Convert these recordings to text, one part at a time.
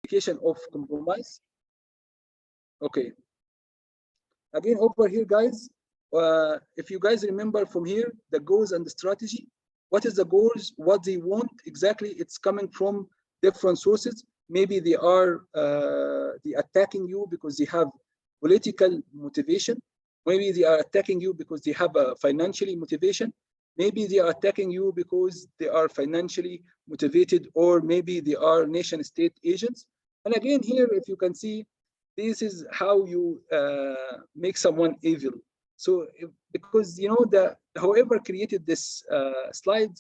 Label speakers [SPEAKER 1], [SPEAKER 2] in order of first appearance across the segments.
[SPEAKER 1] indication of compromise. Okay. Again, over here, guys, if you guys remember from here, the goals and the strategy, what is the goals, what they want exactly, it's coming from different sources. Maybe they are they attacking you because they have political motivation. Maybe they are attacking you because they have a financially motivation. Maybe they are attacking you because they are financially motivated, or maybe they are nation state agents. And again, here, if you can see, this is how you make someone evil. So because the whoever created this slide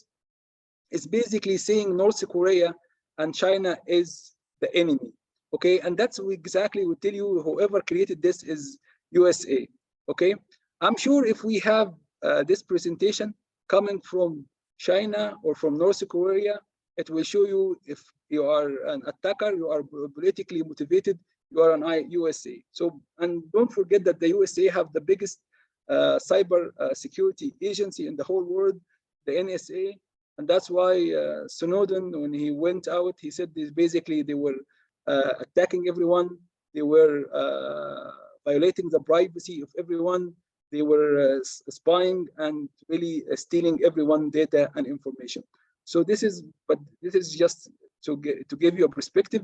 [SPEAKER 1] is basically saying North Korea and China is the enemy. Okay, and that's exactly we tell you whoever created this is USA. Okay, I'm sure if we have this presentation coming from China or from North Korea, it will show you if you are an attacker, you are politically motivated, you are an USA. So, and don't forget that the USA have the biggest cyber security agency in the whole world, the NSA. And that's why Snowden, when he went out, he said this basically they were attacking everyone. They were violating the privacy of everyone. They were spying and really stealing everyone's data and information. So this is, but this is just to give you a perspective.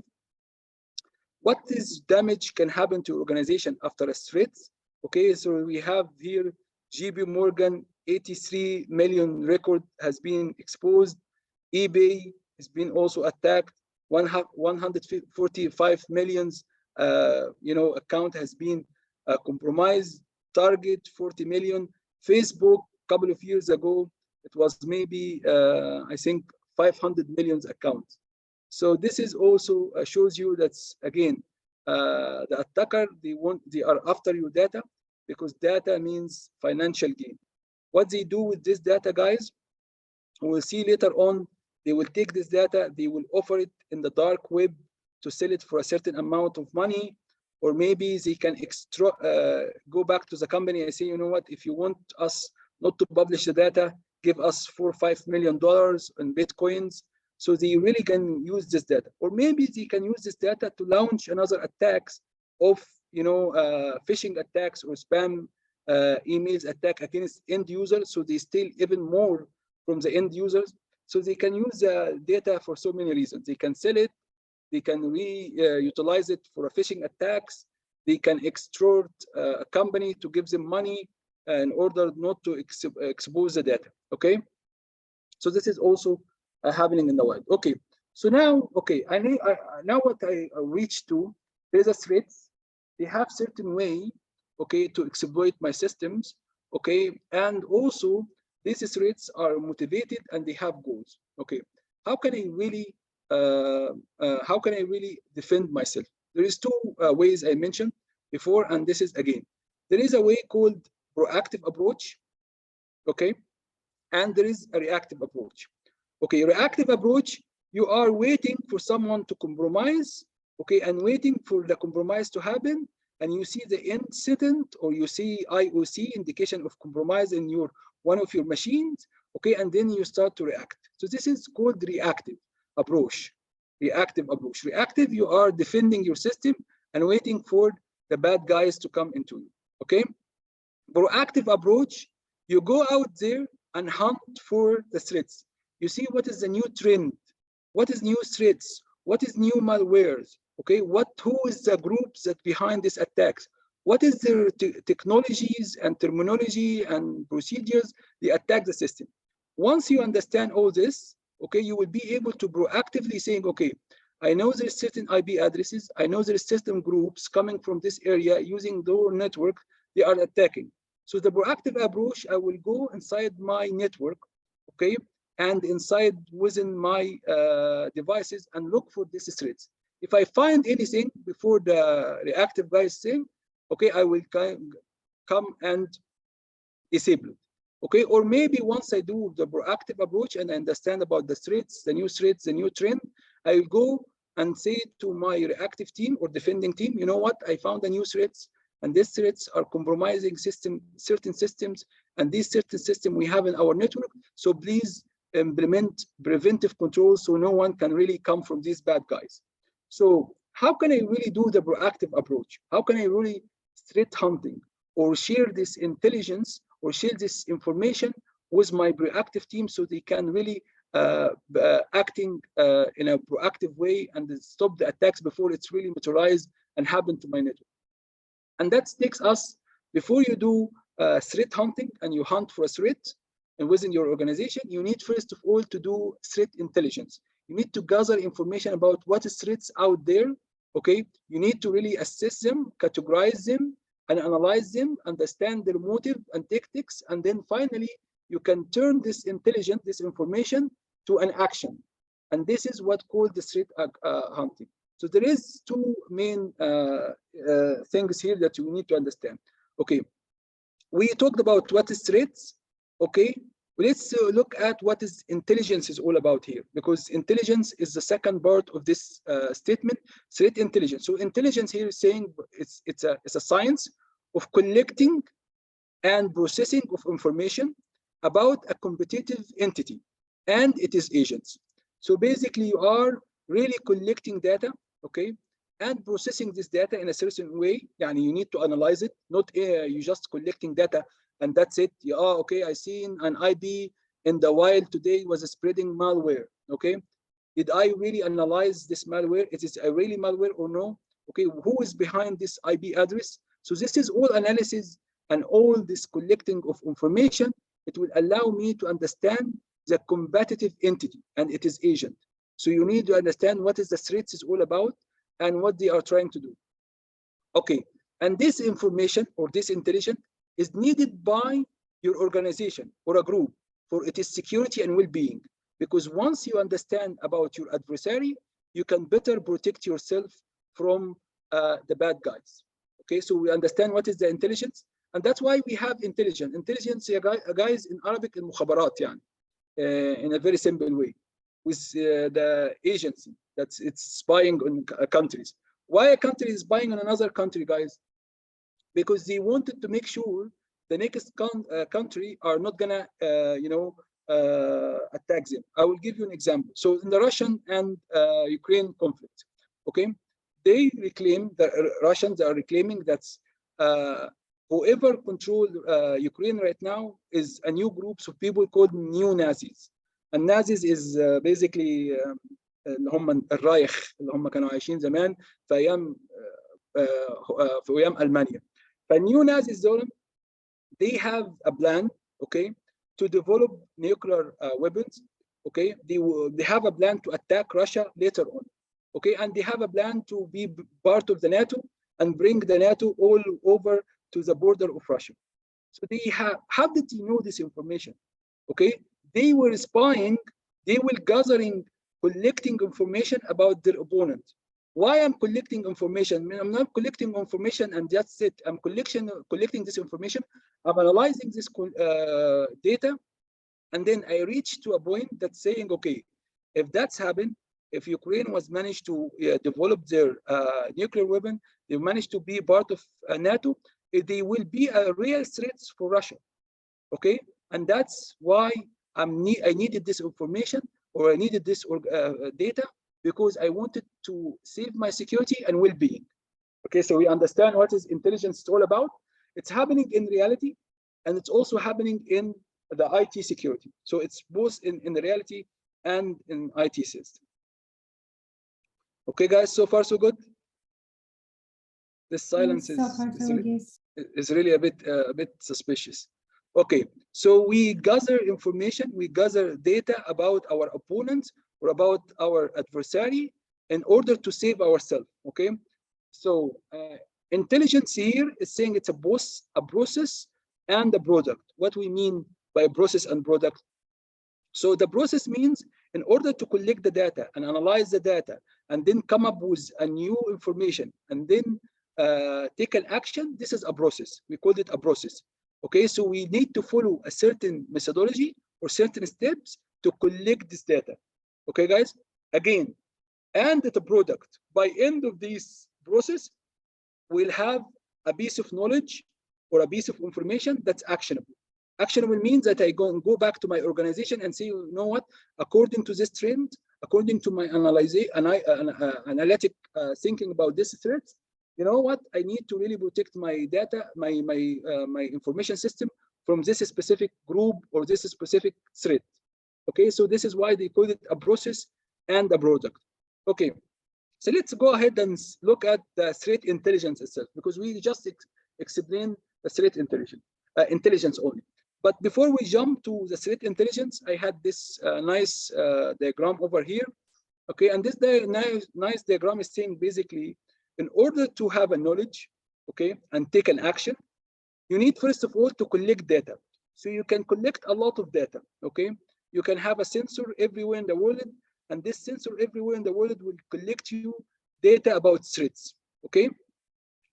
[SPEAKER 1] What is damage can happen to organization after a threat? Okay, so we have here JP Morgan, 83 million record has been exposed. eBay has been also attacked. 145 millions, account has been compromised. Target 40 million. Facebook, a couple of years ago, it was maybe I think 500 million accounts. So this is also shows you that again, the attacker, they are after your data, because data means financial gain. What they do with this data, guys, we'll see later on. They will take this data, they will offer it in the dark web to sell it for a certain amount of money, or maybe they can go back to the company and say, you know what, if you want us not to publish the data, give us $4 or $5 million in Bitcoins. So they really can use this data, or maybe they can use this data to launch another attacks of phishing attacks or spam emails attack against end users. So they steal even more from the end users. So they can use the data for so many reasons. They can sell it, they can utilize it for phishing attacks, they can extort a company to give them money in order not to expose the data. Okay, so this is also happening in the world. Okay, so now, okay, now what I reached to, there's a threat. They have certain way, okay, to exploit my systems. Okay, and also these threats are motivated and they have goals. Okay, how can I really defend myself? There is two ways I mentioned before, and this is again, there is a way called proactive approach. Okay, and there is a reactive approach. Okay, reactive approach, you are waiting for someone to compromise, okay, and waiting for the compromise to happen, and you see the incident, or you see IOC, indication of compromise, in one of your machines, okay, and then you start to react. So this is called reactive approach. Reactive approach. Reactive, you are defending your system and waiting for the bad guys to come into you. Okay. Proactive approach, you go out there and hunt for the threats. You see what is the new trend, what is new threats, what is new malwares. Okay, who is the groups that behind these attacks? What is their technologies and terminology and procedures they attack the system? Once you understand all this, okay, you will be able to proactively saying, okay, I know there's certain IP addresses, I know there's system groups coming from this area using their network, they are attacking. So the proactive approach, I will go inside my network, okay, and inside within my devices and look for these threats. If I find anything before the reactive guys saying, okay, I will come and disable it. Okay, or maybe once I do the proactive approach and I understand about the threats, the new trend, I will go and say to my reactive team or defending team, you know what, I found a new threats, and these threats are compromising certain systems, and these certain systems we have in our network. So please implement preventive controls so no one can really come from these bad guys. So how can I really do the proactive approach? How can I really threat hunting or share this intelligence or share this information with my proactive team so they can really acting in a proactive way and stop the attacks before it's really materialized and happen to my network. And that takes us, before you do threat hunting and you hunt for a threat and within your organization, you need first of all to do threat intelligence. You need to gather information about what is threats out there, okay? You need to really assess them, categorize them, and analyze them, understand their motive and tactics, and then finally, you can turn this intelligence, this information, to an action. And this is what called the threat hunting. So there is two main things here that you need to understand. Okay, we talked about what is threats. Okay, let's look at what is intelligence is all about here, because intelligence is the second part of this statement, threat intelligence. So intelligence here is saying it's a science of collecting and processing of information about a competitive entity and its agents. So basically you are really collecting data, okay, and processing this data in a certain way. Yani you need to analyze it, not you just collecting data and that's it. Yeah, okay, I seen an IP in the wild today was spreading malware, okay. Did I really analyze this malware? Is it a really malware or no? Okay, who is behind this IP address? So this is all analysis and all this collecting of information. It will allow me to understand the competitive entity and its agent. So you need to understand what is the threats is all about and what they are trying to do. Okay, and this information or this intelligence is needed by your organization or a group for its security and well-being. Because once you understand about your adversary, you can better protect yourself from the bad guys. Okay, so we understand what is the intelligence, and that's why we have intelligence. Intelligence, guys, in Arabic, المخابرات يعني, in a very simple way, with the agency that's spying on countries. Why a country is spying on another country, guys? Because they wanted to make sure the next country are not gonna, attack them. I will give you an example. So in the Russian and Ukraine conflict, okay, they reclaim, the Russians are reclaiming that whoever controls Ukraine right now is a new groups of people called neo-Nazis. And Nazis is basically اللي هم الرايخ اللي هم كانوا عايشين زمان في ايام المانيا. فالنيو نازيز دول they have a plan, okay, to develop nuclear weapons, okay. They have a plan to attack Russia later on, okay, and they have a plan to be part of the NATO and bring the NATO all over to the border of Russia. So they have, how did you know this information? Okay, they were spying, they were gathering, collecting information about their opponent. Why I'm collecting information? I mean, I'm not collecting information and that's it. I'm collecting this information. I'm analyzing this data, and then I reach to a point that's saying, okay, if that's happened, if Ukraine was managed to develop their nuclear weapon, they managed to be part of NATO, they will be a real threat for Russia, okay? And that's why I needed this information, or I needed this data, because I wanted to save my security and well-being. Okay, so we understand what is intelligence is all about. It's happening in reality, and it's also happening in the IT security. So it's both in the reality and in IT system. Okay, guys, so far so good. This silence is really a bit suspicious. Okay, so we gather information, we gather data about our opponents or about our adversary in order to save ourselves, okay? So intelligence here is saying it's a process and a product. What we mean by process and product? So the process means in order to collect the data and analyze the data and then come up with a new information and then take an action, this is a process. We call it a process. Okay, so we need to follow a certain methodology or certain steps to collect this data. Okay, guys, again, and the product, by end of this process, we'll have a piece of knowledge or a piece of information that's actionable. Actionable means that I go back to my organization and say, you know what, according to this trend, according to my analytic thinking about this threat, you know what? I need to really protect my data, my information system from this specific group or this specific threat. Okay, so this is why they call it a process and a product. Okay, so let's go ahead and look at the threat intelligence itself, because we just explained the threat intelligence only. But before we jump to the threat intelligence, I had this nice diagram over here. Okay, and this nice diagram is saying basically, in order to have a knowledge, okay, and take an action, you need first of all to collect data. So you can collect a lot of data. Okay, you can have a sensor everywhere in the world, and this sensor everywhere in the world will collect you data about threats. Okay,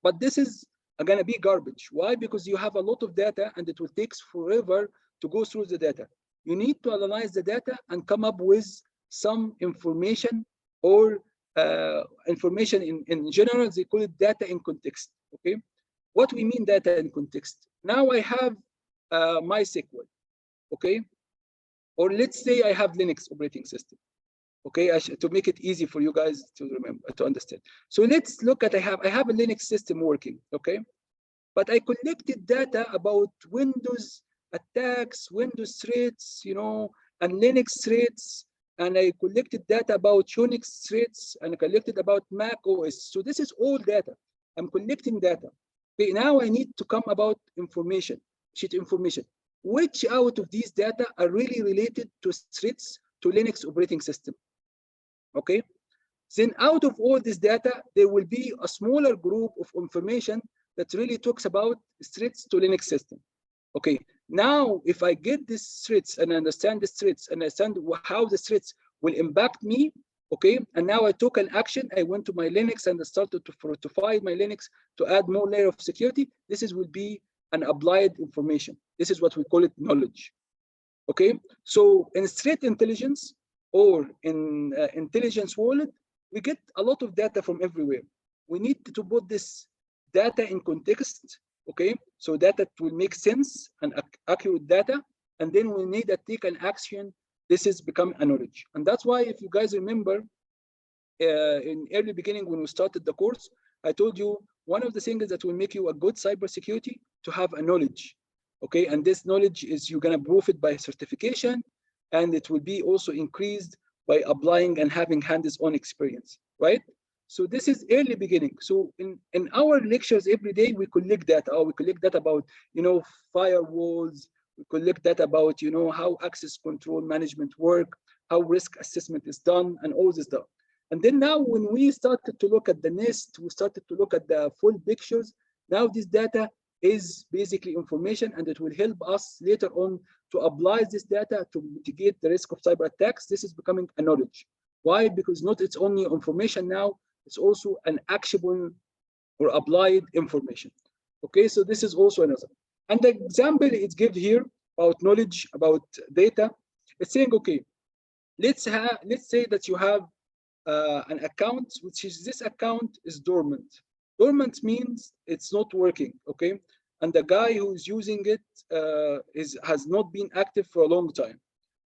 [SPEAKER 1] but this is gonna be garbage. Why? Because you have a lot of data and it will take forever to go through the data. You need to analyze the data and come up with some information, or information in general. They call it data in context. Okay, what we mean data in context. Now I have MySQL. Okay, or let's say I have Linux operating system. Okay, to make it easy for you guys to remember, to understand. So let's look at, I have a Linux system working. Okay, but I collected data about Windows attacks, Windows threats, you know, and Linux threats, and I collected data about Unix threats, and I collected about Mac OS. So this is all data. I'm collecting data. Okay, now I need to come about information, sheet information. Which out of these data are really related to threats to Linux operating system? Okay, then out of all this data, there will be a smaller group of information that really talks about threats to Linux system. Okay, now if I get these threats and understand these threats and understand how the threats will impact me, okay, and now I took an action, I went to my Linux and I started to fortify my Linux to add more layer of security, will be an applied information. This is what we call it knowledge. Okay, so in threat intelligence or in intelligence world, we get a lot of data from everywhere. We need to put this data in context, okay, so that it will make sense and accurate data, and then we need to take an action. This is become a knowledge. And that's why, if you guys remember, in early beginning when we started the course, I told you one of the things that will make you a good cybersecurity to have a knowledge. Okay, and this knowledge is you're gonna prove it by certification, and it will be also increased by applying and having hands-on experience, right? So this is early beginning. So in our lectures every day, we collect data. We collect data about, you know, firewalls. We collect data about, you know, how access control management work, how risk assessment is done, and all this stuff. And then now when we started to look at the NIST, we started to look at the full pictures. Now this data is basically information, and it will help us later on to apply this data to mitigate the risk of cyber attacks. This is becoming a knowledge. Why? Because not it's only information now, it's also an actionable or applied information. Okay, so this is also another. And the example it's given here about knowledge, about data, it's saying, okay, let's say that you have an account, which is this account is dormant. Dormant means it's not working, okay? And the guy who's using it has not been active for a long time,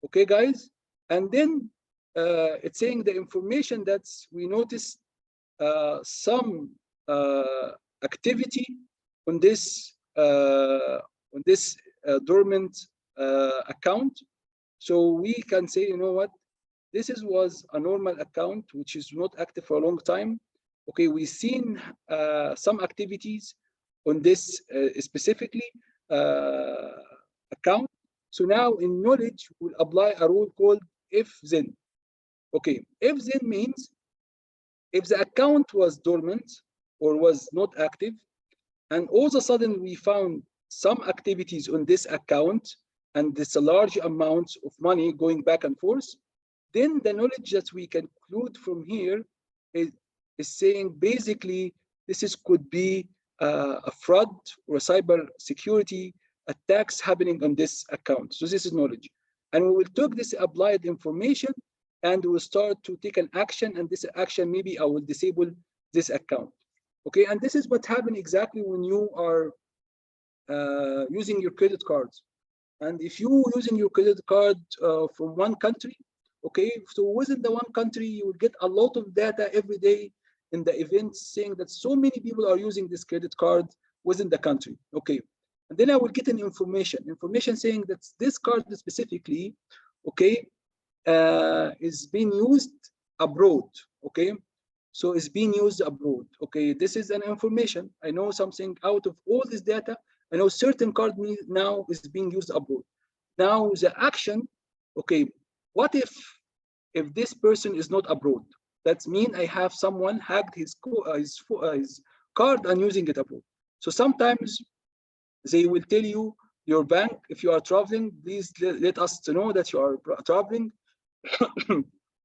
[SPEAKER 1] okay, guys? And then it's saying the information that we noticed some activity on this dormant account. So we can say, you know what? This was a normal account which is not active for a long time. Okay, we've seen some activities on this specifically account. So now in knowledge, we'll apply a rule called if-then. Okay, if-then means if the account was dormant or was not active, and all of a sudden we found some activities on this account, and there's a large amount of money going back and forth, then the knowledge that we can conclude from here is saying basically this could be a fraud or a cyber security attacks happening on this account. So this is knowledge. And we will take this applied information and we will start to take an action, and this action, maybe I will disable this account. Okay, and this is what happened exactly when you are using your credit cards. And if you using your credit card from one country, Okay, so within the one country, you will get a lot of data every day in the events saying that so many people are using this credit card within the country. Okay, and then I will get an information saying that this card specifically, okay, is being used abroad. Okay, so it's being used abroad. Okay, this is an information. I know something out of all this data. I know certain card now is being used abroad. Now the action, okay, what if this person is not abroad? That means I have someone hacked his card and using it abroad. So sometimes they will tell you, your bank, if you are traveling, please let us know that you are traveling.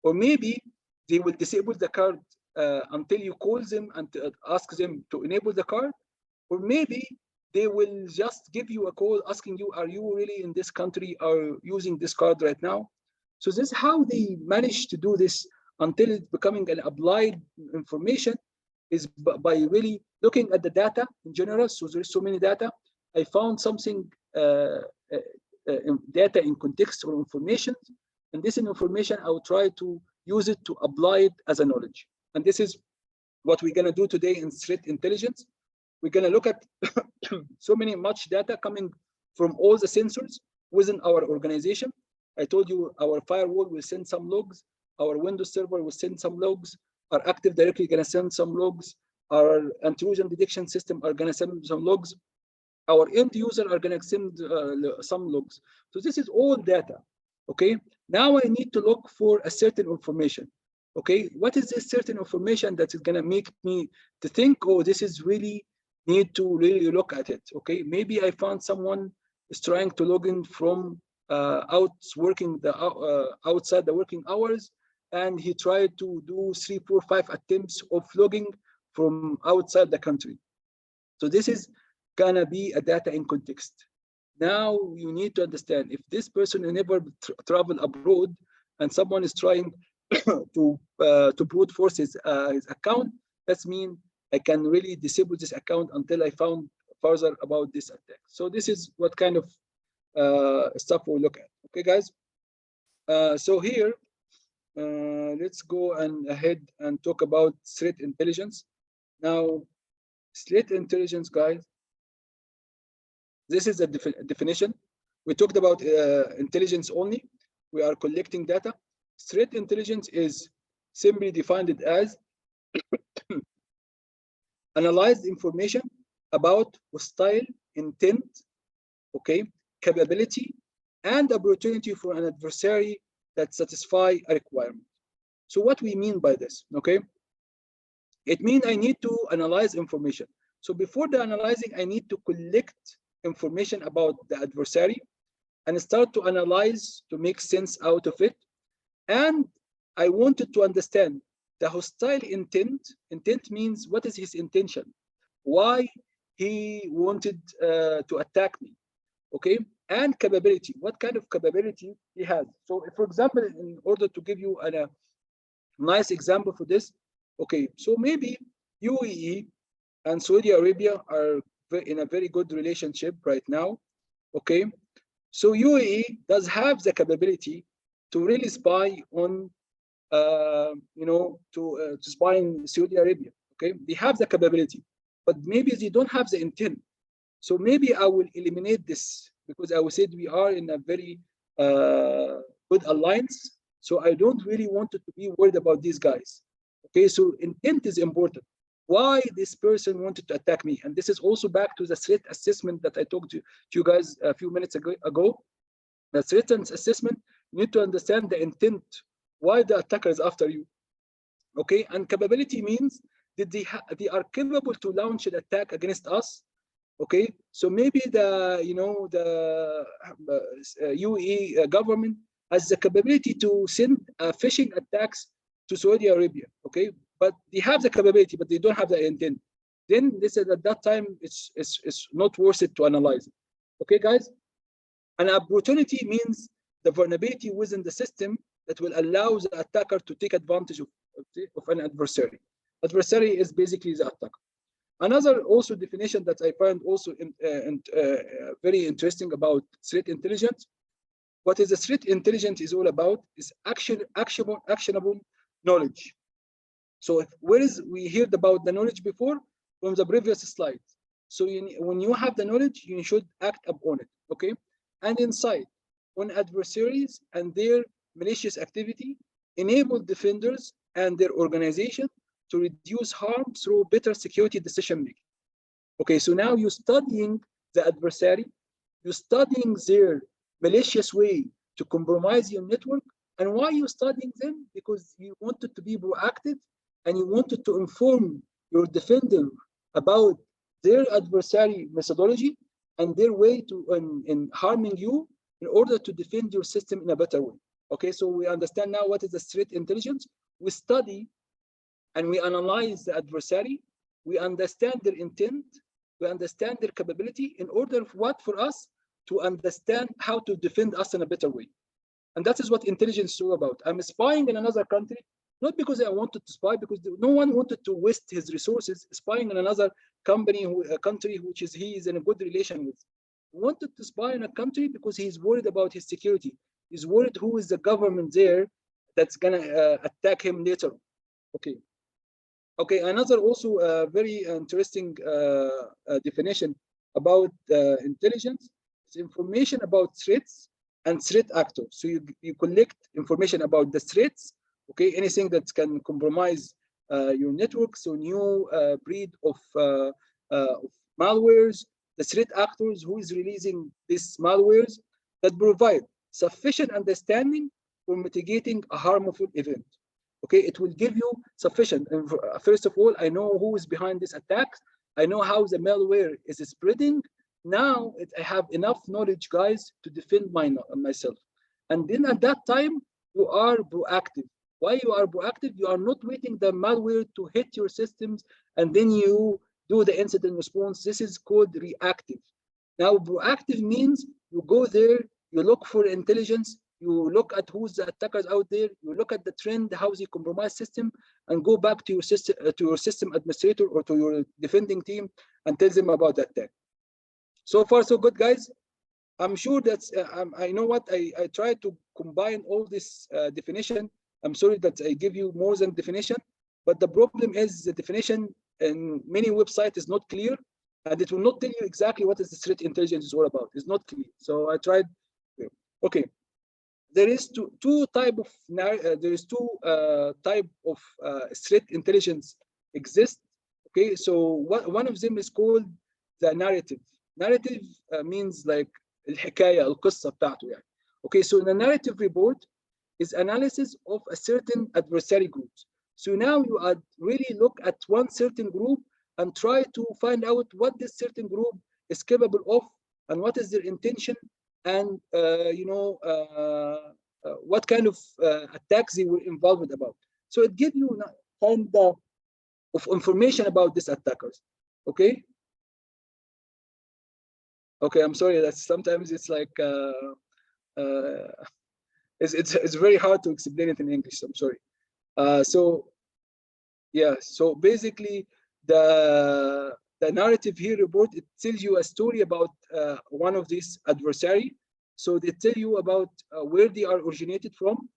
[SPEAKER 1] Or maybe they will disable the card until you call them and ask them to enable the card. Or maybe they will just give you a call asking you, are you really in this country, are using this card right now? So this is how they manage to do this until it's becoming an applied information, is by really looking at the data in general. So there's so many data. I found something, data in context or information, and this information I will try to use it to apply it as a knowledge. And this is what we're gonna do today in threat intelligence. We're gonna look at so much data coming from all the sensors within our organization. I told you our firewall will send some logs, our Windows server will send some logs, our Active Directory gonna send some logs, our intrusion detection system are gonna send some logs, our end user are gonna send some logs. So this is all data. Okay, now I need to look for a certain information. Okay, what is this certain information that is gonna make me to think, oh, this is really need to really look at it. Okay, maybe I found someone is trying to log in from outside the working hours, and he tried to do 3, 4, 5 attempts of logging from outside the country. So this is gonna be a data in context. Now you need to understand, if this person never travel abroad and someone is trying to brute force his account, that means I can really disable this account until I found further about this attack. So this is what kind of stuff we'll look at. Okay, guys. So here, let's go ahead and talk about threat intelligence. Now, threat intelligence, guys, this is a definition. We talked about intelligence only. We are collecting data. Threat intelligence is simply defined as analyzed information about hostile intent, okay, capability, and opportunity for an adversary that satisfy a requirement. So what we mean by this, okay? It means I need to analyze information. So before the analyzing, I need to collect information about the adversary and start to analyze to make sense out of it. And I wanted to understand the hostile intent. Intent means what is his intention? Why he wanted to attack me, okay? And capability, what kind of capability he has. So for example, in order to give you a nice example for this, okay, so maybe UAE and Saudi Arabia are in a very good relationship right now, okay? So UAE does have the capability to really spy on, to spy in Saudi Arabia, okay? They have the capability, but maybe they don't have the intent. So maybe I will eliminate this, because I will say we are in a very good alliance. So I don't really want to be worried about these guys. Okay, so intent is important. Why this person wanted to attack me? And this is also back to the threat assessment that I talked to you guys a few minutes ago. The threat assessment, you need to understand the intent, why the attacker is after you. Okay, and capability means that they are capable to launch an attack against us. Okay, so maybe the UAE government has the capability to send phishing attacks to Saudi Arabia. Okay, but they have the capability, but they don't have the intent. Then they said at that time it's not worth it to analyze it. Okay, guys. An opportunity means the vulnerability within the system that will allow the attacker to take advantage of an adversary. Adversary is basically the attacker. Another also definition that I find also very interesting about threat intelligence. what is the threat intelligence is all about is actionable knowledge. So we heard about the knowledge before from the previous slide. So when you have the knowledge, you should act upon it, okay? And insight on adversaries and their malicious activity, enable defenders and their organization to reduce harm through better security decision making. Okay, so now you're studying the adversary, you're studying their malicious way to compromise your network. And why you're studying them? Because you wanted to be proactive and you wanted to inform your defender about their adversary methodology and their way to in harming you in order to defend your system in a better way. Okay, so we understand now what is the threat intelligence. We study and we analyze the adversary. We understand their intent. We understand their capability in order for us to understand how to defend us in a better way. And that is what intelligence is all about. I'm spying in another country, not because I wanted to spy, because no one wanted to waste his resources spying in another country which he is in a good relation with. He wanted to spy in a country because he's worried about his security. He's worried who is the government there that's gonna attack him later. Okay. Okay, another also very interesting definition about intelligence is information about threats and threat actors. So you collect information about the threats, okay, anything that can compromise your network, so new breed of malwares, the threat actors, who is releasing these malwares, that provide sufficient understanding for mitigating a harmful event. Okay, it will give you sufficient. And first of all, I know who is behind this attack. I know how the malware is spreading. Now I have enough knowledge, guys, to defend myself. And then at that time, you are proactive. Why you are proactive? You are not waiting the malware to hit your systems and then you do the incident response. This is called reactive. Now, proactive means you go there, you look for intelligence, you look at who's the attackers out there, you look at the trend, how they compromise system, and go back to your system administrator or to your defending team and tell them about the attack. So far, so good, guys. I'm sure that's, I know what, I tried to combine all this definition. I'm sorry that I give you more than definition, but the problem is the definition in many websites is not clear, and it will not tell you exactly what is the threat intelligence is all about. It's not clear. So I tried, okay. There is two type of threat intelligence exist. Okay, so one of them is called the narrative. Narrative means like الحكاية القصة بتاعته يعني. Okay, so the narrative report is analysis of a certain adversary group. So now you really look at one certain group and try to find out what this certain group is capable of and what is their intention, and what kind of attacks they were involved about. So it gives you kind of information about these attackers. Okay. Okay, I'm sorry that sometimes it's like it's very hard to explain it in English. I'm sorry. So yeah, so basically the narrative here report, it tells you a story about one of these adversary. So they tell you about where they are originated from,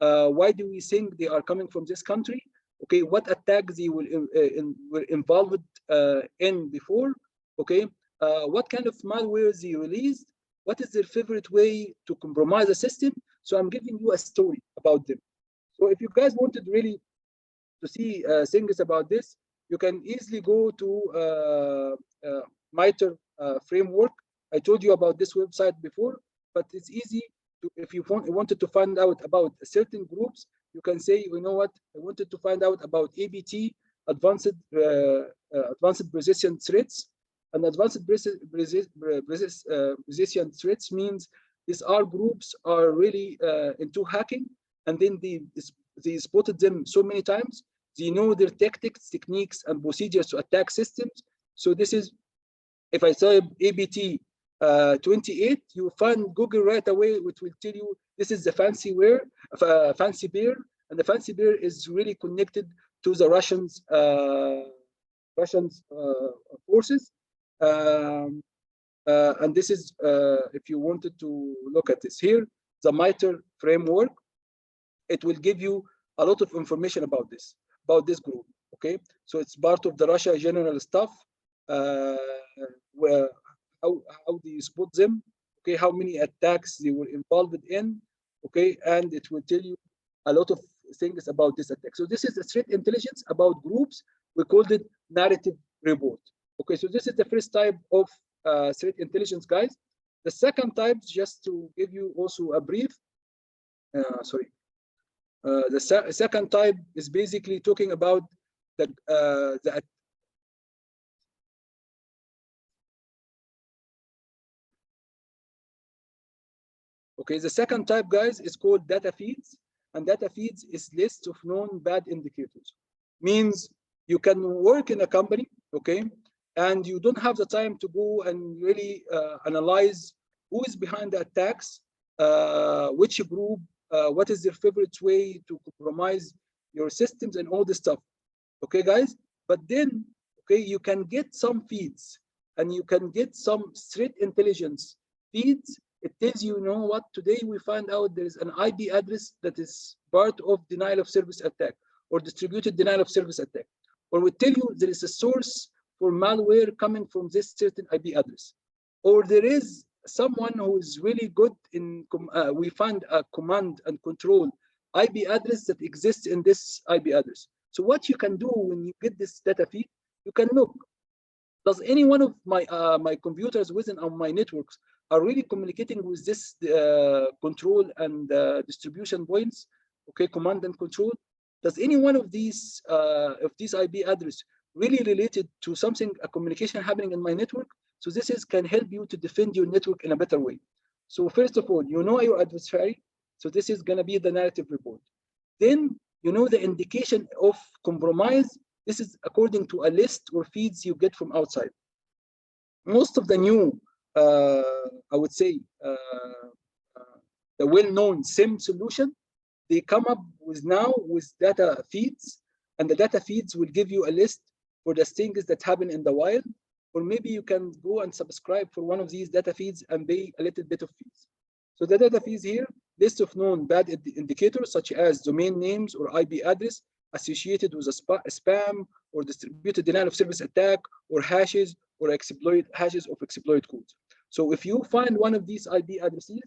[SPEAKER 1] why do we think they are coming from this country, okay, what attacks they were involved in before, okay, what kind of malware they released, what is their favorite way to compromise the system. So I'm giving you a story about them. So if you guys wanted really to see things about this, you can easily go to MITRE framework. I told you about this website before, but it's easy to, if you wanted to find out about certain groups, you can say, you know what, I wanted to find out about APT, advanced persistent threats. And advanced persistent threats means these are groups are really into hacking, and then they spotted them so many times. They know their tactics, techniques, and procedures to attack systems. So this is, if I type ABT 28, you find Google right away, which will tell you this is the fancy bear, and the fancy bear is really connected to the Russians forces. And this is, if you wanted to look at this here, the MITRE framework, it will give you a lot of information about this group. Okay, so it's part of the Russia general stuff. Where how do you spot them? Okay, how many attacks they were involved in? Okay, and it will tell you a lot of things about this attack. So this is the threat intelligence about groups. We called it narrative report. Okay, so this is the first type of threat intelligence, guys. The second type, just to give you also a brief, the second type is basically talking about the okay, the second type, guys, is called data feeds, and data feeds is list of known bad indicators. Means you can work in a company, okay, and you don't have the time to go and really analyze who is behind the attacks, which group, what is their favorite way to compromise your systems and all this stuff. Okay, guys, but then, okay, you can get some feeds and you can get some threat intelligence feeds. It tells you, you know what, today we find out there is an IP address that is part of denial of service attack or distributed denial of service attack. Or we tell you there is a source for malware coming from this certain IP address. Or there is someone who is really good in, we find a command and control IP address that exists in this IP address. So what you can do when you get this data feed, you can look, does any one of my my computers within my networks are really communicating with this control and distribution points, okay, command and control? Does any one of these IP address really related to something, a communication happening in my network? So this is can help you to defend your network in a better way. So first of all, you know your adversary. So this is going to be the narrative report. Then you know the indication of compromise. This is according to a list or feeds you get from outside. Most of the new, I would say, the well-known SIEM solution, they come up with now with data feeds, and the data feeds will give you a list for the things that happen in the wild, or maybe you can go and subscribe for one of these data feeds and pay a little bit of fees. So the data feeds here, list of known bad indicators such as domain names or IP address associated with a spam or distributed denial of service attack, or hashes or hashes of exploit codes. So if you find one of these IP addresses,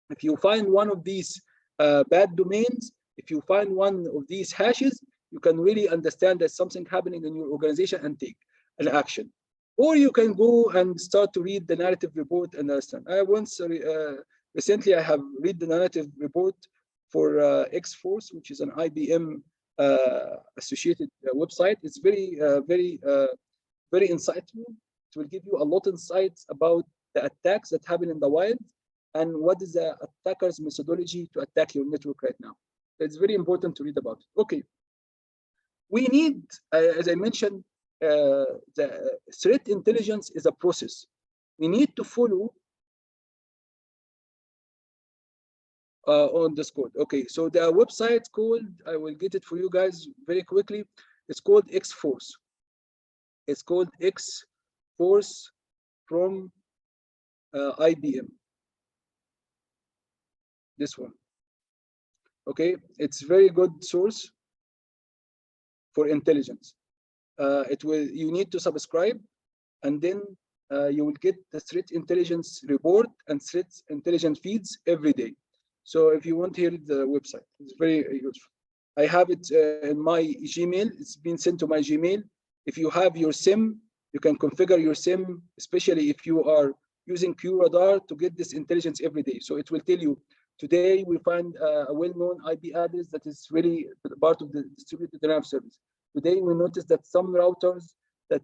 [SPEAKER 1] if you find one of these bad domains, if you find one of these hashes, you can really understand there's something happening in your organization and take an action. Or you can go and start to read the narrative report and understand. I once recently I have read the narrative report for X-Force, which is an IBM associated website. It's very very insightful. It will give you a lot of insights about the attacks that happen in the wild and what is the attacker's methodology to attack your network right now. It's very important to read about it. Okay, we need, as I mentioned, the threat intelligence is a process. We need to follow on this code. Okay, so the website called, I will get it for you guys very quickly. It's called X-Force. It's called X-Force from IBM. This one. Okay, it's very good source for intelligence. You need to subscribe, and then you will get the threat intelligence report and threat intelligence feeds every day. So if you want, here the website. It's very useful. I have it in my Gmail. It's been sent to my Gmail. If you have your SIEM, you can configure your SIEM, especially if you are using QRadar, to get this intelligence every day. So it will tell you, today we find a well-known IP address that is really part of the distributed denial of service. Today we noticed that some routers that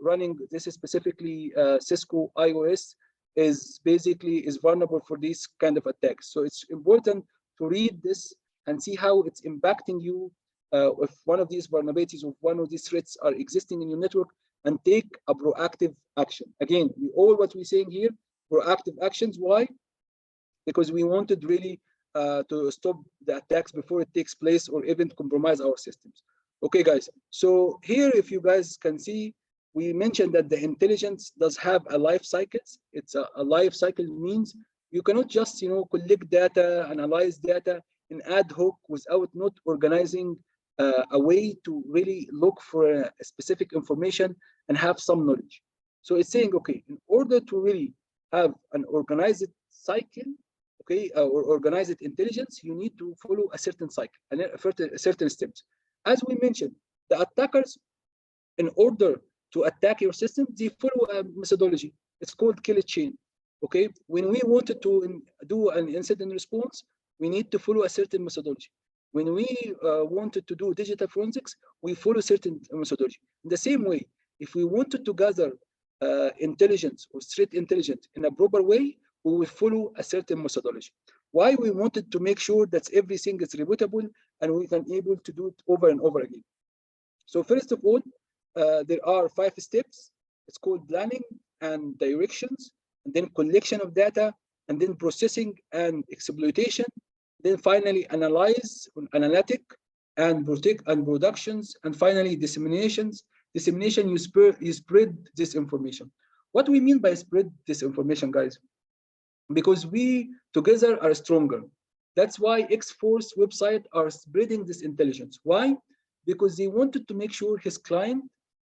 [SPEAKER 1] running, this is specifically Cisco IOS, is vulnerable for these kind of attacks. So it's important to read this and see how it's impacting you if one of these vulnerabilities or one of these threats are existing in your network, and take a proactive action. Again, all what we're saying here, proactive actions. Why? Because we wanted really to stop the attacks before it takes place or even compromise our systems. Okay, guys. So here, if you guys can see, we mentioned that the intelligence does have a life cycle. It's a life cycle means You cannot just, collect data, analyze data in ad hoc without not organizing a way to really look for a specific information and have some knowledge. So it's saying, okay, in order to really have an organized cycle, okay, or organized intelligence, you need to follow a certain cycle and certain steps. As we mentioned, the attackers, in order to attack your system, they follow a methodology. It's called kill chain. Okay, when we wanted to do an incident response, we need to follow a certain methodology. When we wanted to do digital forensics, we follow certain methodology. In the same way, if we wanted to gather intelligence or threat intelligence in a proper way, we will follow a certain methodology. Why? We wanted to make sure that everything is repeatable and we can able to do it over and over again. So first of all, there are 5 steps. It's called planning and directions, and then collection of data, and then processing and exploitation, then finally analytic and protect and productions, and finally disseminations. Dissemination, you spread this information. What we mean by spread this information, guys? Because we together are stronger. That's why X-Force website are spreading this intelligence. Why? Because they wanted to make sure his client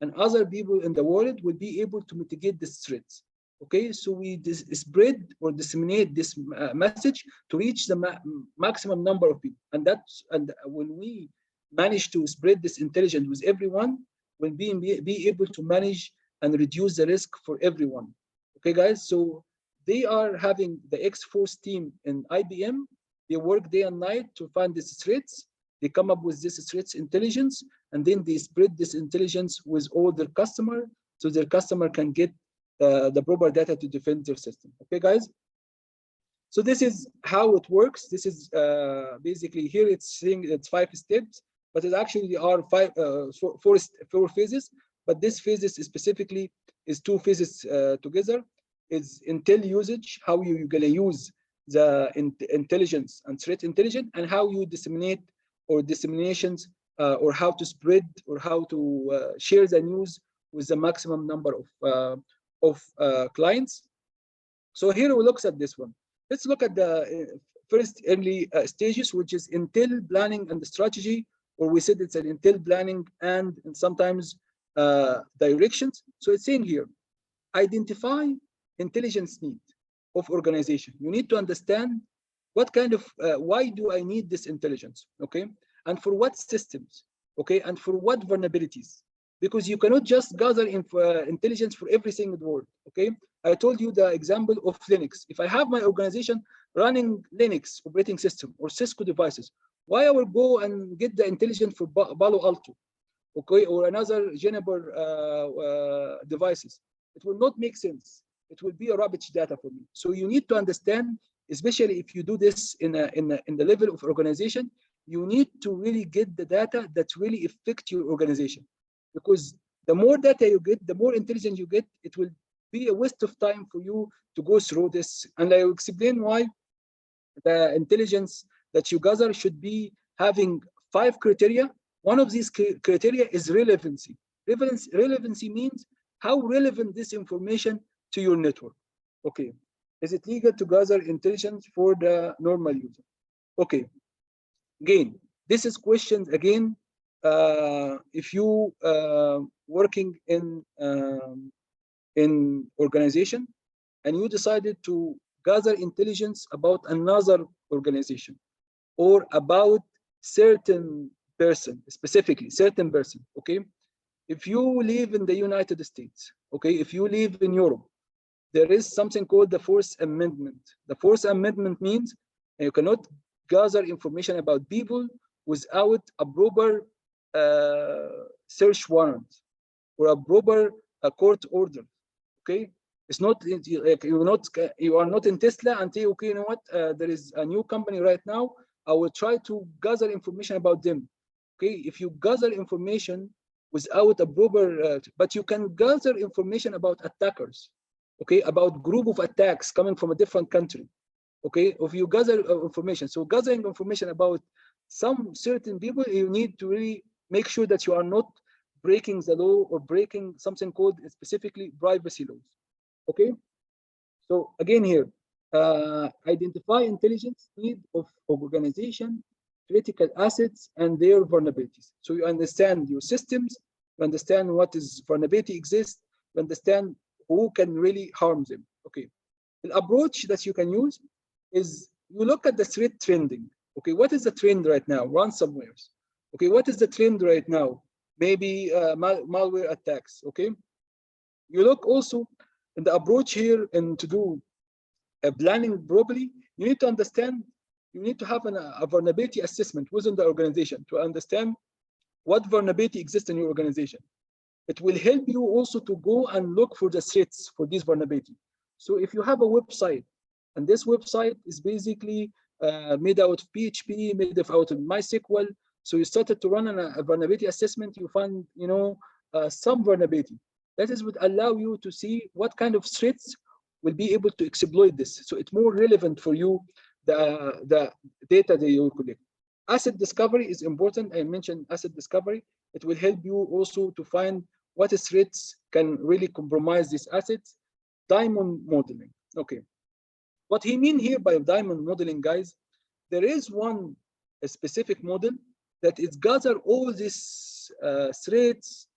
[SPEAKER 1] and other people in the world will be able to mitigate these threats. Okay, so we spread or disseminate this message to reach the maximum number of people, and when we manage to spread this intelligence with everyone, we'll be able to manage and reduce the risk for everyone. Okay, guys, so they are having the X-Force team in IBM. They work day and night to find these threats. They come up with this threats intelligence, and then they spread this intelligence with all their customer, so their customer can get the proper data to defend their system. Okay, guys. So this is how it works. This is basically here it's saying it's 5 steps, but it actually are four phases. But this phases specifically is 2 phases together. It's intel usage, how you're gonna use the intelligence and threat intelligence, and how you disseminate or disseminations, or how to spread or how to share the news with the maximum number of clients. So here we look at this one. Let's look at the first early stages, which is intel planning and strategy, or we said it's an intel planning and sometimes directions. So it's saying here, identify intelligence need of organization. You need to understand what kind of, why do I need this intelligence, okay? And for what systems, okay? And for what vulnerabilities? Because you cannot just gather intelligence for everything in the world, okay? I told you the example of Linux. If I have my organization running Linux operating system or Cisco devices, why I will go and get the intelligence for Palo Alto, okay, or another Juniper devices? It will not make sense. It will be a rubbish data for me. So you need to understand, especially if you do this in the level of organization, you need to really get the data that really affect your organization. Because the more data you get, the more intelligence you get, it will be a waste of time for you to go through this. And I will explain why the intelligence that you gather should be having 5 criteria. One of these criteria is relevancy. Relevancy means how relevant this information to your network. Okay, is it legal to gather intelligence for the normal user? Okay, again, this is questions again. If you working in organization and you decided to gather intelligence about another organization or about certain person, specifically certain person, okay? If you live in the United States, okay, if you live in Europe, there is something called the Fourth Amendment. The Fourth Amendment means you cannot gather information about people without a proper search warrant or a proper court order. Okay, it's not like you are not in Tesla and say, okay, you know what? There is a new company right now. I will try to gather information about them. Okay, if you gather information without a proper, but you can gather information about attackers. Okay, about group of attacks coming from a different country. Okay, if you gather information, so gathering information about some certain people, you need to really make sure that you are not breaking the law or breaking something called specifically privacy laws. Okay, so again here, identify intelligence need of organization, critical assets, and their vulnerabilities. So you understand your systems, you understand what is vulnerability exists, you understand who can really harm them. Okay. The approach that you can use is you look at the threat trending. Okay, what is the trend right now? Ransomwares. Okay, what is the trend right now? Maybe malware attacks. Okay, you look also in the approach here and to do planning properly. You need to understand. You need to have a vulnerability assessment within the organization to understand what vulnerability exists in your organization. It will help you also to go and look for the threats for this vulnerability. So if you have a website, and this website is basically made out of PHP, made out of MySQL, so you started to run a vulnerability assessment, you find some vulnerability. That is would allow you to see what kind of threats will be able to exploit this. So it's more relevant for you, the data that you collect. Asset discovery is important. I mentioned asset discovery. It will help you also to find what threats can really compromise these assets. Diamond modeling. Okay. What he mean here by diamond modeling, guys, there is one specific model that is gather all these threats,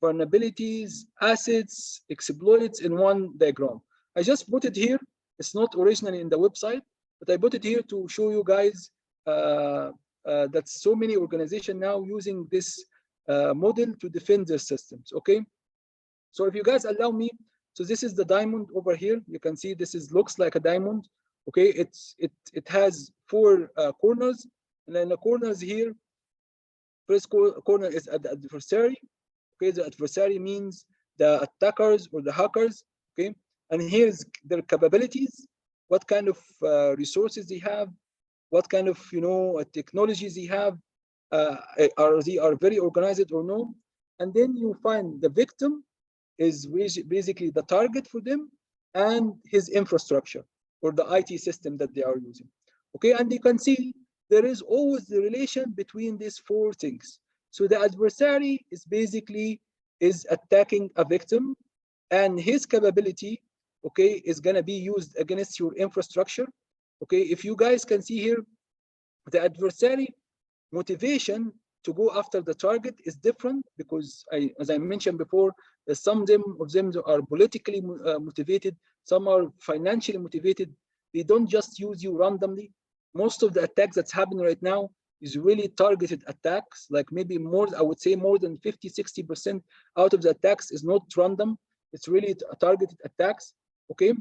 [SPEAKER 1] vulnerabilities, assets, exploits in one diagram. I just put it here. It's not originally in the website, but I put it here to show you guys that so many organizations now using this model to defend their systems. Okay, so if you guys allow me, so this is the diamond over here. You can see this is looks like a diamond. Okay, it has four corners, and then the corners here. First corner is the adversary. Okay, the adversary means the attackers or the hackers. Okay, and here's their capabilities. What kind of resources they have, what kind of technologies they have, are they very organized or no? And then you find the victim is basically the target for them and his infrastructure or the IT system that they are using. Okay, and you can see there is always the relation between these four things. So the adversary is basically attacking a victim, and his capability, okay, is gonna be used against your infrastructure. Okay, if you guys can see here, the adversary motivation to go after the target is different because as I mentioned before, some of them are politically motivated, some are financially motivated. They don't just use you randomly. Most of the attacks that's happening right now is really targeted attacks, like maybe more, I would say more than 50-60% out of the attacks is not random. It's really targeted attacks, okay?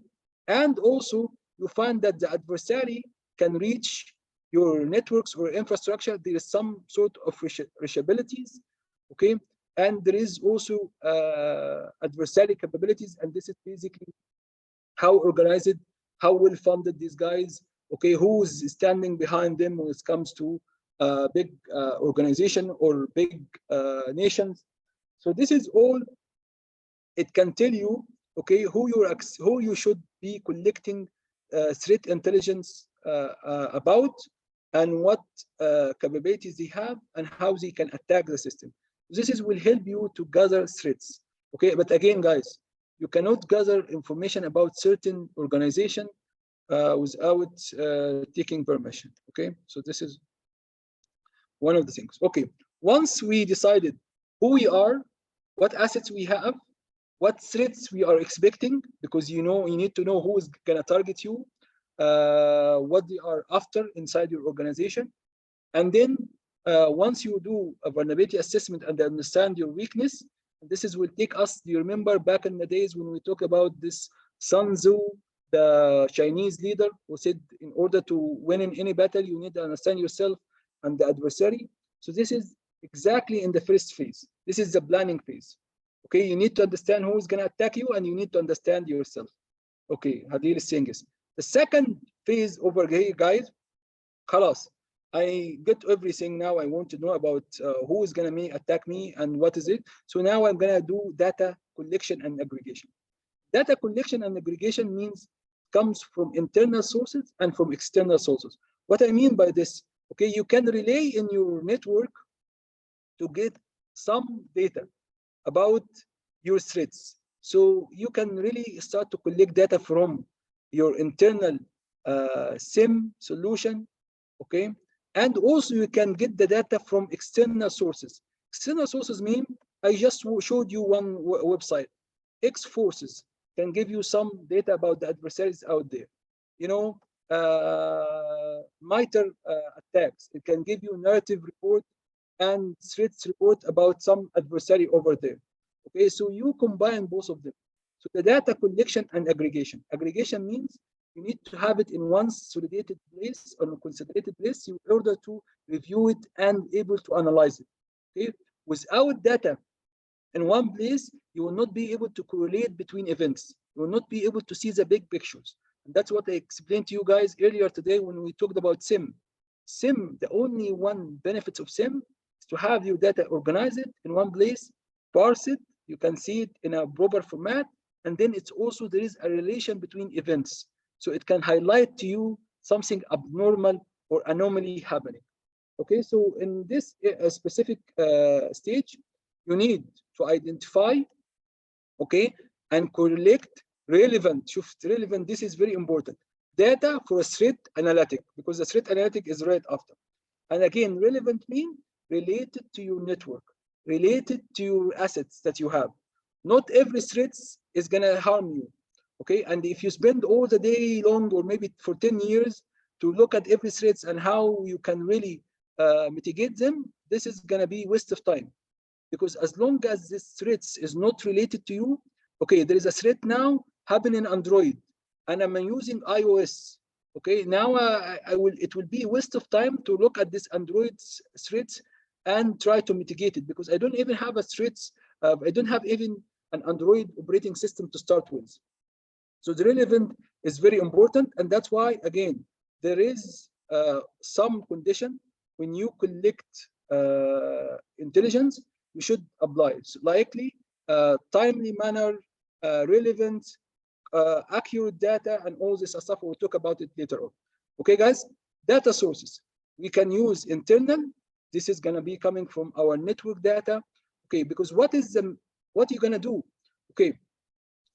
[SPEAKER 1] And also you find that the adversary can reach your networks or infrastructure. There is some sort of reachabilities, okay? And there is also adversary capabilities, and this is basically how organized, how well funded these guys, okay, who's standing behind them when it comes to big organization or big nations. So this is all it can tell you, okay, who you should be collecting threat intelligence about, and what capabilities they have, and how they can attack the system. This will help you to gather threats. Okay, but again, guys, you cannot gather information about certain organization without taking permission. Okay, so this is one of the things. Okay, once we decided who we are, what assets we have, what threats we are expecting, because you need to know who is gonna target you, what they are after inside your organization. And then once you do a vulnerability assessment and understand your weakness, this will take us, do you remember back in the days when we talk about this Sun Tzu, the Chinese leader, who said in order to win in any battle, you need to understand yourself and the adversary. So this is exactly in the first phase. This is the planning phase. Okay, you need to understand who is going to attack you, and you need to understand yourself. Okay, Hadil is saying this. The second phase over here, guys, خلاص, I get everything now. I want to know about who is going to attack me and what is it. So now I'm going to do data collection and aggregation. Data collection and aggregation means comes from internal sources and from external sources. What I mean by this, okay, you can relay in your network to get some data about your threats. So you can really start to collect data from your internal SIM solution, okay? And also you can get the data from external sources. External sources mean, I just showed you one website. X Forces can give you some data about the adversaries out there. You know, MITRE attacks, it can give you narrative report and threats report about some adversary over there. Okay, so you combine both of them. So the data collection and aggregation. Aggregation means you need to have it in one consolidated place or a consolidated place in order to review it and able to analyze it. Okay, without data in one place, you will not be able to correlate between events. You will not be able to see the big pictures. And that's what I explained to you guys earlier today when we talked about SIM. SIM, the only one benefit of SIM is to have your data organized in one place, parse it, you can see it in a proper format, and then it's also, there is a relation between events. So it can highlight to you something abnormal or anomaly happening. Okay, so in this specific stage, you need to identify, okay, and collect relevant, this is very important, data for a threat analytic, because the threat analytic is right after. And again, relevant mean related to your network, related to your assets that you have. Not every threat is gonna harm you, okay? And if you spend all the day long or maybe for 10 years to look at every threats and how you can really mitigate them, this is gonna be waste of time. Because as long as this threats is not related to you, okay, there is a threat now happening in Android, and I'm using iOS. Okay, now it will be a waste of time to look at this Android threats and try to mitigate it, because I don't even have a threats. I don't have even an Android operating system to start with. So the relevant is very important, and that's why again there is some condition when you collect intelligence. We should apply it. So likely, timely manner, relevant, accurate data, and all this stuff. We'll talk about it later on. Okay, guys, data sources. We can use internal. This is gonna be coming from our network data. Okay, because what you're gonna do? Okay,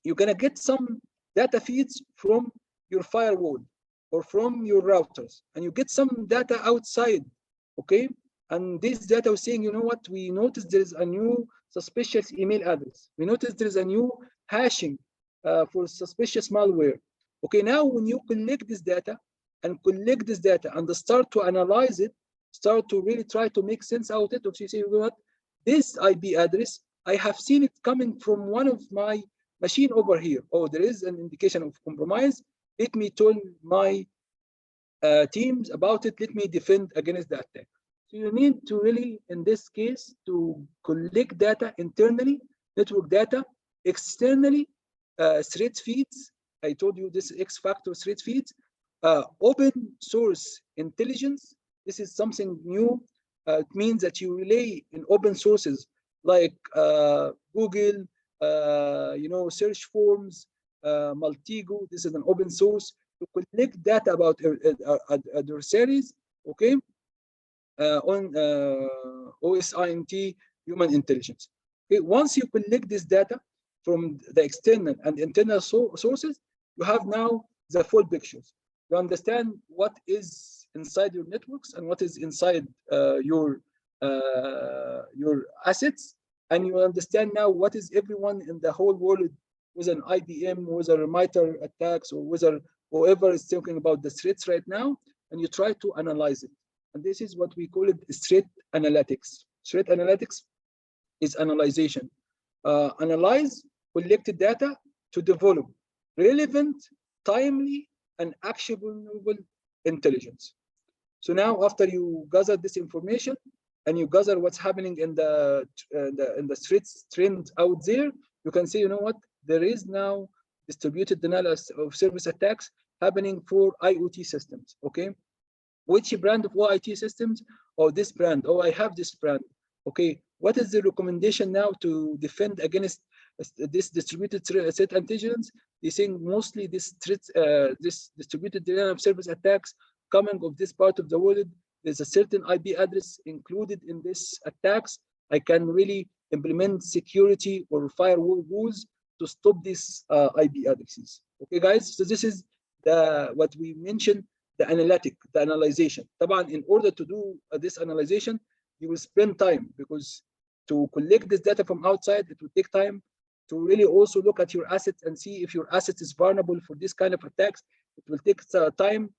[SPEAKER 1] you're gonna get some data feeds from your firewall or from your routers, and you get some data outside. Okay, and this data was saying, you know what, we noticed there is a new suspicious email address. We noticed there is a new hashing for suspicious malware. Okay, now when you collect this data and start to analyze it, start to really try to make sense out of it, you say, you know what, this IP address, I have seen it coming from one of my machine over here. Oh, there is an indication of compromise. Let me tell my teams about it. Let me defend against the attack. So you need to really, in this case, to collect data internally, network data, externally, threat feeds. I told you this X-factor threat feeds, open source intelligence. This is something new. It means that you rely in open sources like Google, you know, search forms, Maltego. This is an open source to collect data about adversaries. Okay. On OSINT human intelligence. Okay, once you collect this data from the external and internal sources, you have now the full pictures. You understand what is inside your networks and what is inside your assets, and you understand now what is everyone in the whole world, with an IBM, whether MITRE attacks, or whether whoever is talking about the threats right now, and you try to analyze it. And this is what we call it threat analytics. Threat analytics is analyzation. Analyze collected data to develop relevant, timely, and actionable intelligence. So now, after you gather this information and you gather what's happening in the threats trend out there, you can say, you know what, there is now distributed denial of service attacks happening for IoT systems. Okay. Which brand of IoT systems? Oh, this brand. Oh, I have this brand. Okay, what is the recommendation now to defend against this distributed threat intelligence? They think mostly this distributed denial of service attacks coming of this part of the world. There's a certain IP address included in this attacks. I can really implement security or firewall rules to stop these IP addresses. Okay, guys. So this is what we mentioned, the analyzation. طبعا in order to do this analyzation, you will spend time, because to collect this data from outside, it will take time. To really also look at your assets and see if your asset is vulnerable for this kind of attacks, it will take time.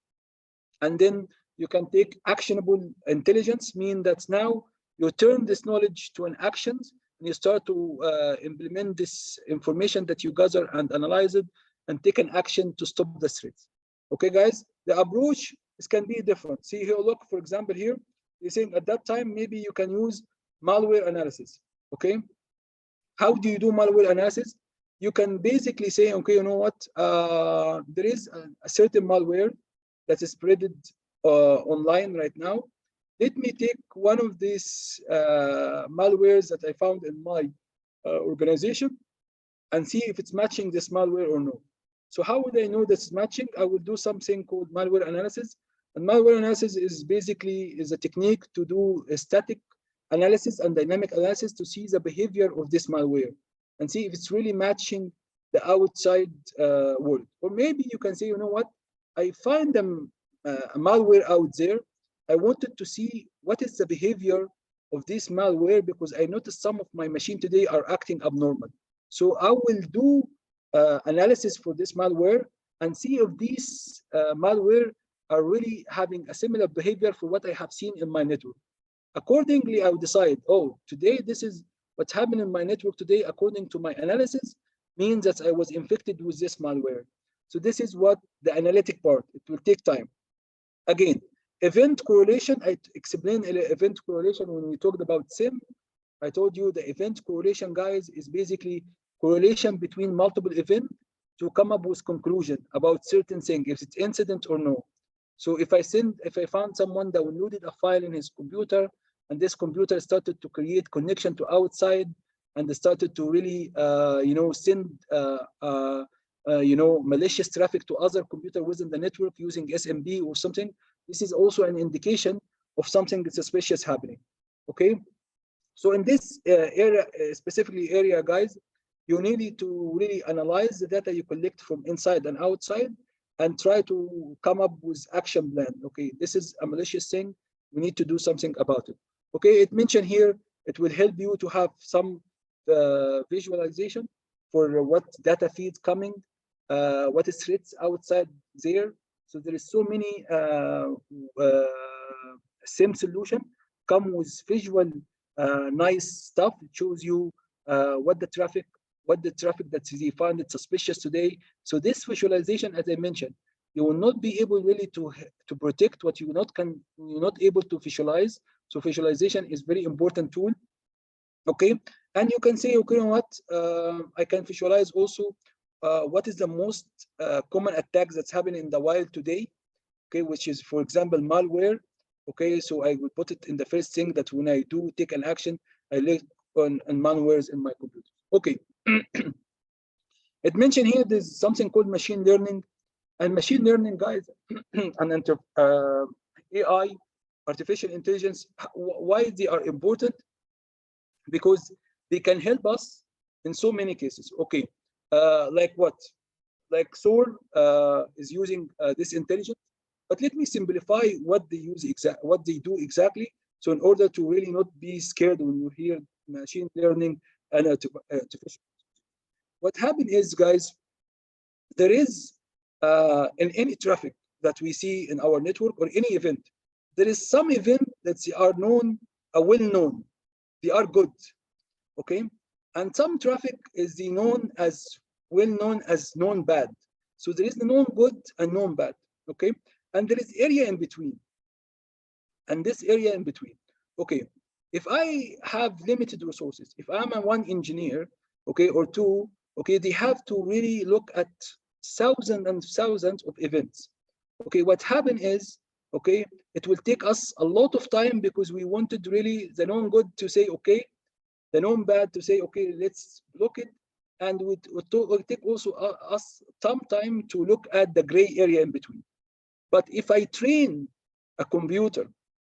[SPEAKER 1] And then you can take actionable intelligence, mean that now you turn this knowledge to an actions, and you start to implement this information that you gather and analyze it, and take an action to stop the threats. Okay, guys, the approach can be different. See here, look, for example, here, you're saying at that time, maybe you can use malware analysis. Okay, how do you do malware analysis? You can basically say, okay, you know what, there is a certain malware that is spreaded online right now. Let me take one of these malwares that I found in my organization and see if it's matching this malware or no. So how would I know that it's matching? I will do something called malware analysis. And malware analysis is basically a technique to do a static analysis and dynamic analysis to see the behavior of this malware and see if it's really matching the outside world. Or maybe you can say, you know what, I find them a malware out there. I wanted to see what is the behavior of this malware, because I noticed some of my machine today are acting abnormal. So I will do analysis for this malware and see if these malware are really having a similar behavior for what I have seen in my network. Accordingly, I will decide, oh, today this is what's happening in my network today, according to my analysis, means that I was infected with this malware. So this is what the analytic part, it will take time. Again, event correlation, I explained event correlation when we talked about SIEM. I told you the event correlation, guys, is basically correlation between multiple events to come up with conclusion about certain thing, if it's incident or no. So if I found someone downloaded a file in his computer, and this computer started to create connection to outside, and they started to really, send, malicious traffic to other computer within the network using SMB or something, this is also an indication of something suspicious happening. Okay, so in this area, specifically area, guys, you need to really analyze the data you collect from inside and outside, and try to come up with action plan. Okay, this is a malicious thing, we need to do something about it. Okay, it mentioned here, it will help you to have some visualization for what data feeds coming, what is threats outside there. So there is so many SIEM solution come with visual nice stuff. It shows you what the traffic that they find it suspicious today. So this visualization, as I mentioned, you will not be able really to protect what you're not able to visualize. So visualization is very important tool. Okay, and you can say, okay, you know what, I can visualize also what is the most common attacks that's happening in the wild today. Okay, which is, for example, malware. Okay, so I will put it in the first thing that when I do take an action, I look on malwares in my computer. Okay. It mentioned here there's something called machine learning, and machine learning, guys, and AI, artificial intelligence, why they are important? Because they can help us in so many cases. Okay, like what? Like SOAR is using this intelligence, but let me simplify what they use what they do exactly. So in order to really not be scared when you hear machine learning and artificial. What happened is, guys, there is in any traffic that we see in our network or any event, there is some event that they are known, well known, they are good, okay, and some traffic is known as known bad. So there is the known good and known bad, okay, and there is area in between, and this area in between. Okay, if I have limited resources, if I'm a one engineer, okay, or two, okay, they have to really look at thousands and thousands of events. Okay, what happened is, okay, it will take us a lot of time because we wanted really the known good to say, okay, the known bad to say, okay, let's look it, and it will take also us some time to look at the gray area in between. But if I train a computer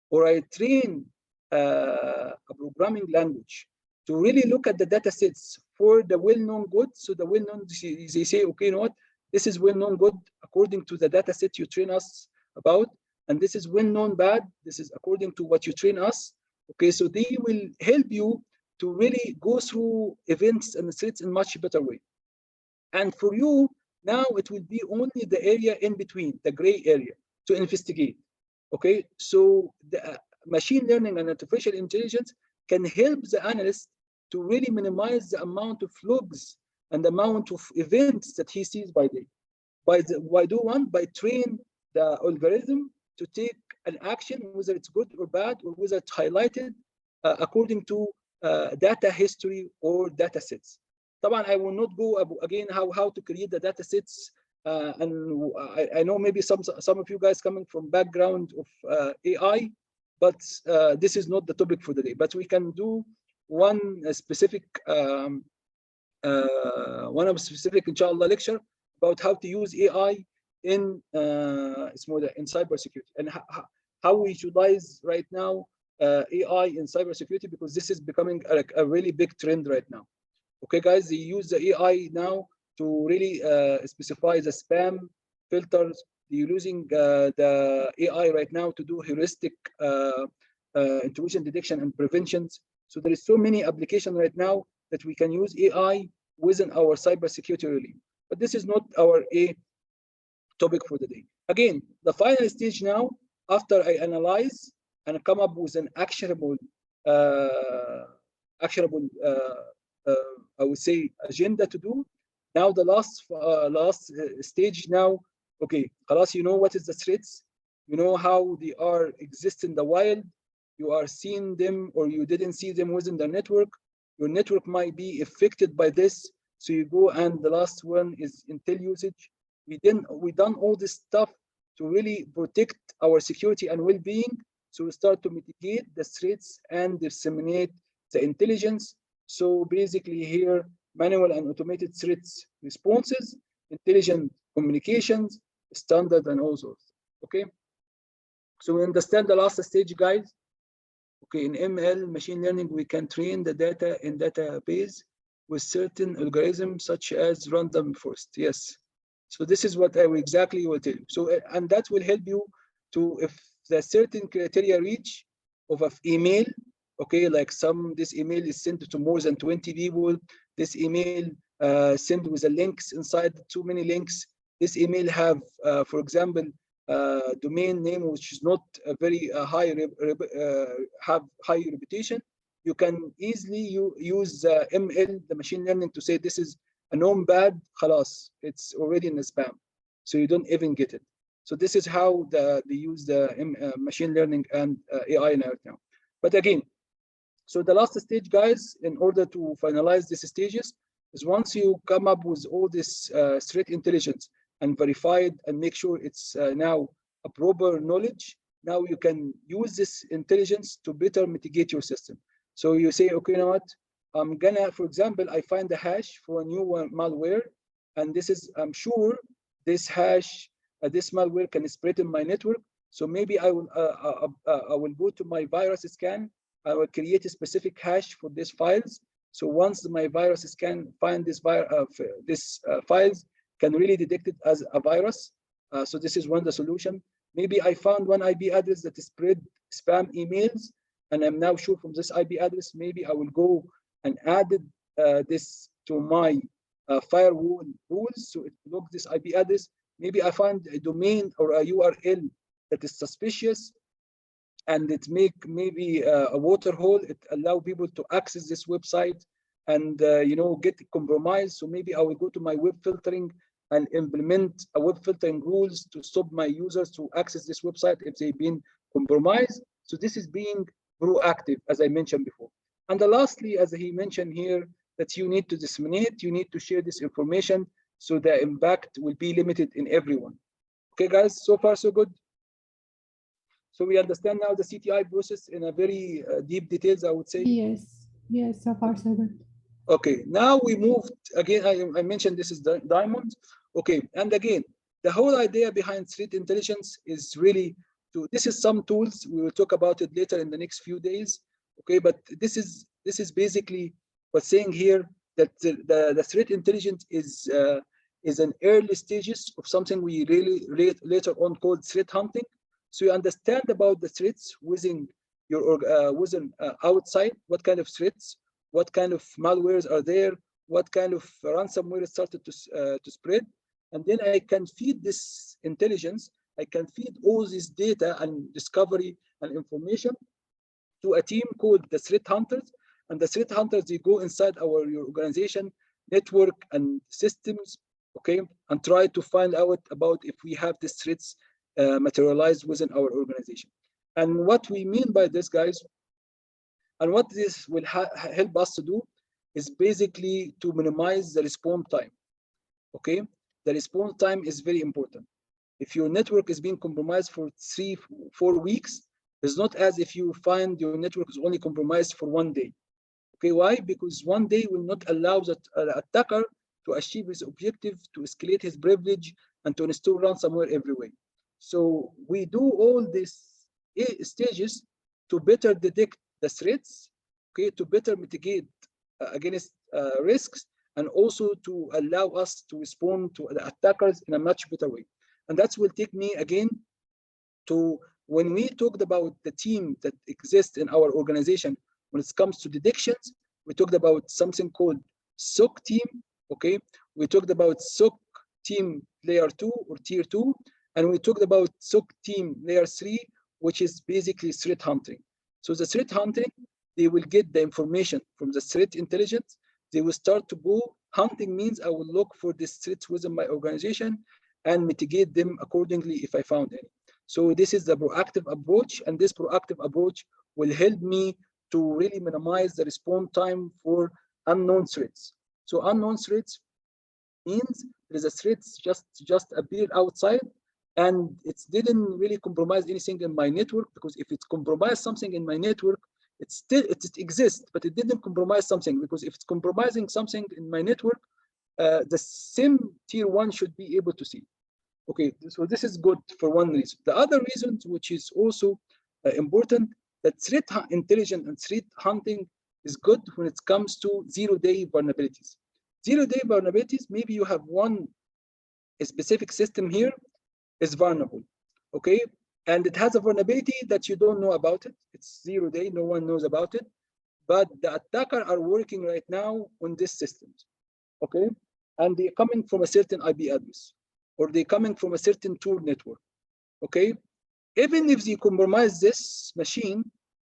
[SPEAKER 1] or I train a programming language to really look at the data sets for the well-known good, so the well-known, they say, okay, you know what, This is well-known good according to the data set you train us about, and this is well-known bad. This is according to what you train us. Okay, so they will help you to really go through events and threats in much better way. And for you, now it will be only the area in between, the gray area, to investigate. Okay, so the machine learning and artificial intelligence can help the analyst to really minimize the amount of logs and the amount of events that he sees by day. By do one, by train the algorithm to take an action, whether it's good or bad, or whether it's highlighted according to data history or data sets. I will not go again how to create the data sets, and I know maybe some of you guys coming from background of AI, but this is not the topic for the day. But we can do one specific inshallah lecture about how to use AI in cybersecurity, and how we utilize right now AI in cybersecurity, because this is becoming a really big trend right now. Okay, guys, they use the AI now to really specify the spam filters. They're using the AI right now to do heuristic intrusion detection and preventions. So there is so many applications right now that we can use AI within our cybersecurity really. But this is not our topic for the day. Again, the final stage now, after I analyze and come up with an actionable, I would say, agenda to do. Now the last stage now, okay, خلاص, you know what is the threats, you know how they are exist in the wild, you are seeing them or you didn't see them within the network, your network might be affected by this, so you go, and the last one is intel usage. We done all this stuff to really protect our security and well-being, so we start to mitigate the threats and disseminate the intelligence. So basically here, manual and automated threats responses, intelligent communications, standard, and all sorts. Okay, so we understand the last stage, guys. Okay, in ML, machine learning, we can train the data in database with certain algorithms such as random forest. Yes, so this is what I will exactly will tell you. So, and that will help you to, if the certain criteria reach of an email, okay, like this email is sent to more than 20 people, this email sent with the links inside, too many links, this email have, for example, domain name which is not a very high, have high reputation, you can easily use ML, the machine learning, to say this is a known bad, khalas, it's already in the spam, so you don't even get it. So this is how they use the machine learning and AI now. But again, so the last stage, guys, in order to finalize these stages, is once you come up with all this threat intelligence and verify it and make sure it's now a proper knowledge, now you can use this intelligence to better mitigate your system. So you say, okay, you know what? I'm gonna, for example, I find the hash for a new malware, and this is, I'm sure this hash, this malware can spread in my network. So maybe I will go to my virus scan. I will create a specific hash for these files. So once my virus scan find this files, can really detect it as a virus. So this is one of the solution. Maybe I found one IP address that spread spam emails, and I'm now sure from this IP address, maybe I will go and add this to my firewall rules, so it blocks this IP address. Maybe I find a domain or a URL that is suspicious, and it make maybe a water hole. It allow people to access this website and get compromised. So maybe I will go to my web filtering and implement a web filtering rules to stop my users to access this website if they've been compromised. So this is being proactive, as I mentioned before. And lastly, as he mentioned here, that you need to disseminate, you need to share this information so the impact will be limited in everyone. Okay, guys, so far so good. So we understand now the CTI process in a very deep details, I would say.
[SPEAKER 2] Yes, so far so good.
[SPEAKER 1] Okay, now we moved again. I mentioned this is Diamond. Okay, and again, the whole idea behind threat intelligence is really this is some tools. We will talk about it later in the next few days. Okay, but this is basically what's saying here, that the threat intelligence is an early stages of something we really later on called threat hunting. So you understand about the threats within your outside, what kind of threats, what kind of malwares are there, what kind of ransomware started to spread, and then I can feed this intelligence. I can feed all this data and discovery and information to a team called the threat hunters. And the threat hunters, they go inside your organization network and systems, okay, and try to find out about if we have these threats materialized within our organization. And what we mean by this, guys, and what this will help us to do is basically to minimize the response time, okay? The response time is very important. If your network is being compromised for 3-4 weeks, it's not as if you find your network is only compromised for 1 day. Okay, why? Because 1 day will not allow the attacker to achieve his objective, to escalate his privilege, and to install ransomware everywhere. So we do all these stages to better detect the threats, okay, to better mitigate against risks, and also to allow us to respond to the attackers in a much better way. And that will take me again to when we talked about the team that exists in our organization. When it comes to detections, we talked about something called SOC team, okay? We talked about SOC team layer 2 or tier 2, and we talked about SOC team layer 3, which is basically threat hunting. So the threat hunting, they will get the information from the threat intelligence. They will start to go hunting, means I will look for these threats within my organization and mitigate them accordingly if I found any. So this is the proactive approach, and this proactive approach will help me to really minimize the response time for unknown threats. So unknown threats means there is a threat just appeared outside, and it didn't really compromise anything in my network, because if it compromised something in my network, it exists, but it didn't compromise something, because if it's compromising something in my network, the same tier 1 should be able to see. Okay, so this is good for one reason. The other reason, which is also important, that threat intelligence and threat hunting is good when it comes to zero-day vulnerabilities. Zero-day vulnerabilities, maybe you have a specific system here is vulnerable, okay? And it has a vulnerability that you don't know about it. It's 0 day, no one knows about it. But the attacker are working right now on this system, okay? And they're coming from a certain IP address, or they're coming from a certain Tor network, okay? Even if they compromise this machine,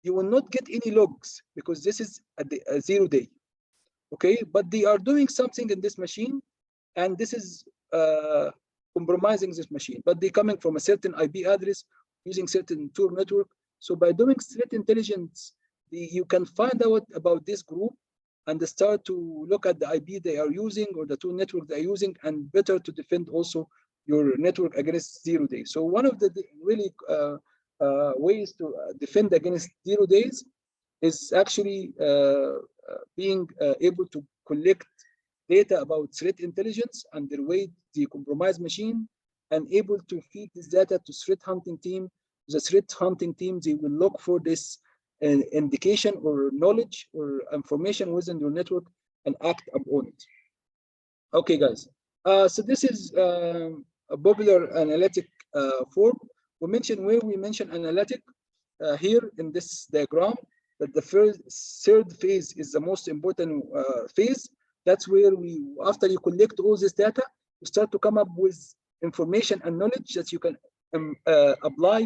[SPEAKER 1] you will not get any logs, because this is a 0 day, okay? But they are doing something in this machine, and this is compromising this machine, but they're coming from a certain IP address using certain Tor network. So by doing threat intelligence, you can find out about this group and start to look at the IP they are using or the Tor network they're using, and better to defend also your network against 0 days. So one of the really ways to defend against 0 days is actually being able to collect data about threat intelligence and the way they compromise machine, and able to feed this data to threat hunting team. The threat hunting team, they will look for this indication or knowledge or information within your network and act upon it. Okay, guys. So this is a popular analytic form. We mention analytic here in this diagram, that the third phase is the most important phase. That's where after you collect all this data, you start to come up with information and knowledge that you can apply